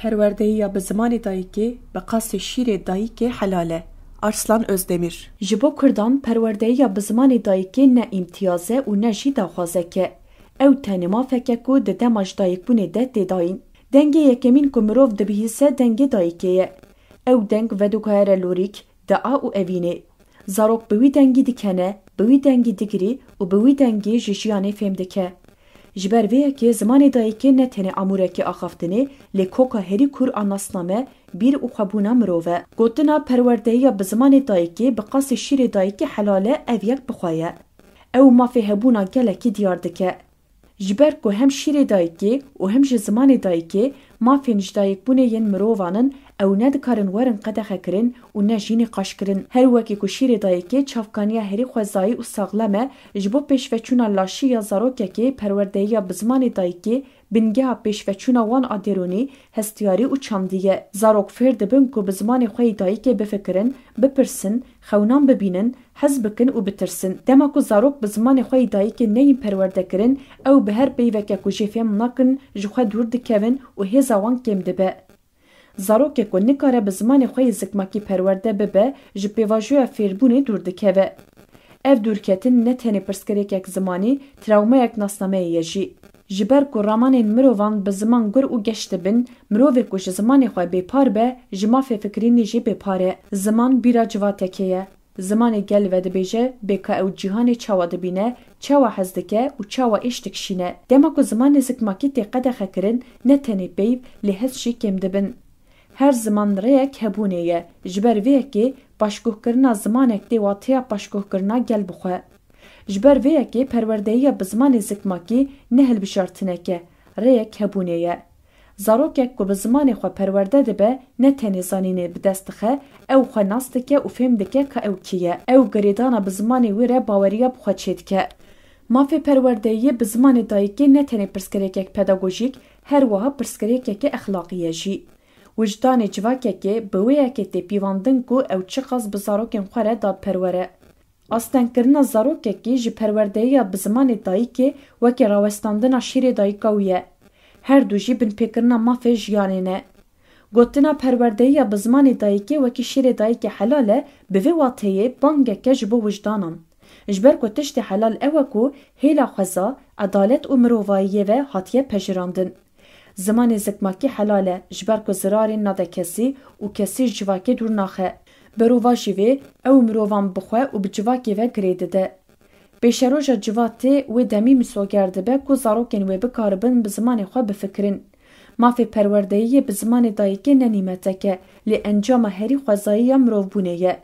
Perwerdeya bi zimanê dayîkê bi qasê şîrê dayîkê helal e. Arslan Özdemir. Ji bo Kurdan perwerdeya bi zimanê dayîkê ne îmtiyaz e û ne jî daxwazek e. Ew tenê mafeke ku di dema ji dayîkbûnê de têdayîn. Dengê yekemîn ku mirov dibihîse dengê dayîkê ye. Ew deng vedûkayere lorîk, dea û evînê. Zarok bi wî dengî dikene, bi wî dengî digirî û bi wî dengî ji jiyanê fêm dike. Ji ber vê yekê zimanê dayîkê ne tenê amûrekî axaftinê, lê koka herî kur a nasname, bîr û xwebûna mirov e. Gotina perwerdeya bi zimanê dayîkê bi qasê şîrê dayîkê helal e, ev yek bixwe ye. Ew mafê hebûna gelekî diyar dike. Ji ber ku hem şîrê dayîkê û hem ji zimanê dayîkê mafên ji dayîkbûnê yên mirovanin, ew ne dikarin werin qedexekirin û ne jî nîqaşkirin. Her wekî ku şîrê dayîkê çavkaniya herî xwezayî û saxlem e, ji bo pêşveçûna laşî ya zarokekê perwerdeya bi zimanê dayîkê bingeha pêşveçûna wan a dêronî, hestiyarî û çandî ye. Zarok fêr dibin ku bi zimanê xwe yê dayîkê bifikirin, bipirsin, xewnan bibînin, hez bikin û bitirsin. Dema ku zarok bi zimanê xwe yê dayîkê neyên perwerdekirin, ew bi her peyveke ku jê fêm nakin ji xwe dûr dikevin û hêza wan kêm dibe. Zarokê ku nikare bi zimanê xwe yê zikmakî perwerde bibe, ji pêvajoya fêrbûnê dûr dikeve. Ev dûrketin ne tenê pirsgirêkek zimanî, travmayek nasnameyê ye jî. Ji ber ku ramanên mirovan bi ziman gur û geş dibin, mirovê ku ji zimanê xwe bêpar be, ji mafê fikirînê jî bêpar e. Ziman bîra civatekê ye. Zimanê gel vedibêje, bêka ew cîhanê çawa dibîne, çawa hez dike û çawa êş dikişîne. Dema ku zimanê zikmakî tê qedexekirin, ne tenê peyv, lê hez jî kêm dibin. Her ziman rêyek hebûnê ye. Ji ber vê yekê başguhkirina zimanek tê watiya başguhkirina gel bixwe. Ji ber vê yekê perwerdeya bi zimanê zikmakî ne hilbişartinek e, rêyek hebûnê ye. Zarokek ku bi zimanê xwe perwerde dibe, ne tenê zanînê bi dest dixe, ew xwe nas dike û fêm dike ka ew kî ye. Ew girêdana bi zimanê wê re baweriya bi xwe çê dike. Mafê perwerdeyî bi zimanê dayîkê ne tenê pirsgirêkek pedagojîk, her wiha pirsgirêkekê exlaqî ye jî. Wijdanê civakekê bi wê yekê tê pîvandin ku ew çi qas bi zarokên xwe re dadperwere. Astenkirina zarokekî ji perwerdeya bi zimanê dayîkê wekî rawestandina şîrê dayîka wî ye. Her du jî binpêkirina mafê jiyanê ne. Gotina perwerdeya bi zimanê dayîkê wekî şîrê dayîkê helal e, bi vê wateyê bangeke ji bo wijdanan. Ji ber ku tiştê helal ew e ku hêla xweza, edalet û mirovayiyê ve hatiye pejirandin. Zimanê zikmakî helal e, ji ber ku zirarên nade kesî û kesî ji civakê dûr naxe. Berova jî vê, ew mirovan bixwe û bi civakê ve girê dide. Pêşeroja civatê wê demî misoger dibe ku zarokên wê bikaribin bi zimanê xwe bifikirin. Mafê perwerdeyiyê bi zimanê dayîkê ne nîmetek e, lê encama herî xwezayiya mirovbûnê ye.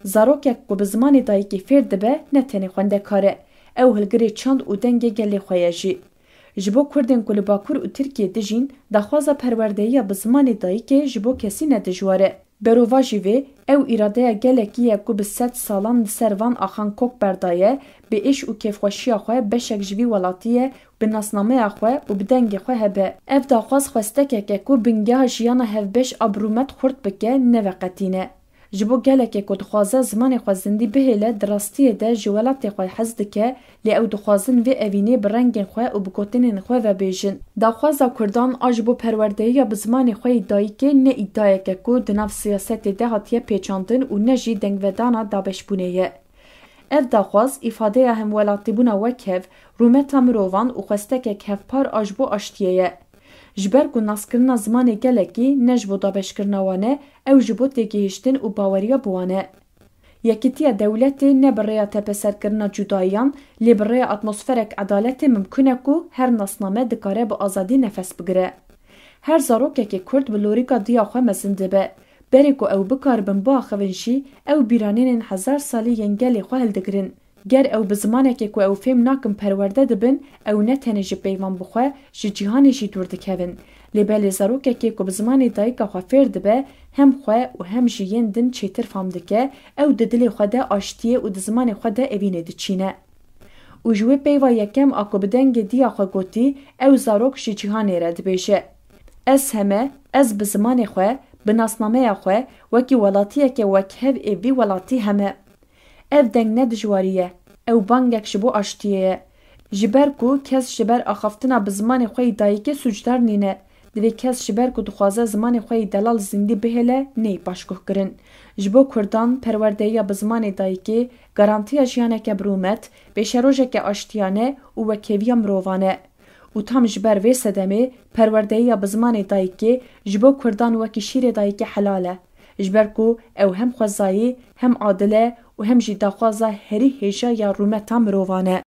Zarokek ku bi zimanê dayîkê fêr dibe, ne tenê xwendekar e, ew hilgirê çand û dengê gelê xwe ye jî. Ji bo Kurdên ku li Bakur û Tirkiye dijîn, daxwaza perwerdeya bi zimanê dayîkê ji bo kesî ne dijwar e. Berova jî vê, ew îradeya gelekî ye ku bi sed salan li ser van axan kok berdaye, bi êş û kêfxweşiya xwe beşek ji vî welatî ye, bi nasnameya xwe û bi dengê xwe hebe. Ev daxwaz xwestekek e ku bingeha jiyana hevbeş abrûmet xurt bike, ne veqetî ne. Ji bo gelekê ku dixwaze zimanê xwe zindî bihêle, di rastiyê de ji welatê xwe hez dike, lê ew dixwazin vê evînê bi rengên xwe û bi gotinên xwe vebêjin. Daxwaza Kurdan a ji bo perwerdeya bi zimanê xwe yê dayîkê ne îddiayek e ku di nav siyasetê de hatiye pêçandin û ne jî dengvedana dabeşbûnê ye. Ev daxwaz îfadeya hemwelatîbûna wekhev, rûmeta mirovan û xwestekek hevpar a ji bo aştiyê ye. Ji ber ku naskirina zimanê gelekî ne ji bo dabeşkirina wan e, ew ji bo têgihîştin û baweriya bi wan e. Yekîtiya dewletê ne bi rêya tepeserkirina cudayiyan, lê bi rêya atmosferek edaletê mimkûn e ku her nasname dikare bi azadî nefes bigire. Her zarokekê Kurd bi lorîka diya xwe mezin dibe. Berê ku ew bikaribin biaxivin jî, ew bîranînên hezar salî yên gelê xwe hildigirin. Ger ew bi zimanekê ku ew fêm nakin perwerde dibin, ew ne tenê ji peyvan bixwe, ji cîhanê jî dûr dikevin. Lê belê zarokekê ku bi zimanê dayîka xwe fêr dibe, hem xwe û hem jî yên din çêtir fam dike, ew di dilê xwe de aştiyê û di zimanê xwe de evînê diçîne. Û ji wê peyva yekem a ku bi dengê diya xwe gotî, ew zarok ji cîhanê re dibêje. Ez heme, ez bi zimanê xwe, bi nasnameya xwe, wekî welatiyeke wekhev ê vî welatî heme. Ev deng ne dijwarî ye, ew bangek ji bo aştiyê ye. Ji ber ku kes ji ber axaftina bi zimanê xwe yê dayîkê sûcdar nîne, Divê kes ji ber ku dixwaze zimanê xwe yê delal zindî bihêle ney paşguh kirin. Ji bo Kurdan perwerdeyiya bi zimanê dayîkê garantiya jiyaneke birûmet, pêşerojeke aştiyane û wekeviya mirovan e. û tam ji ber vê sedemê perwerdeyiya bi zimanê dayîkê ji bo Kurdan wekî şîrê dayîkê helal e. Ji ber ku ew hem xwezayî hem adil e û hem jî daxwaza herî hêja ya rûmeta mirovan e.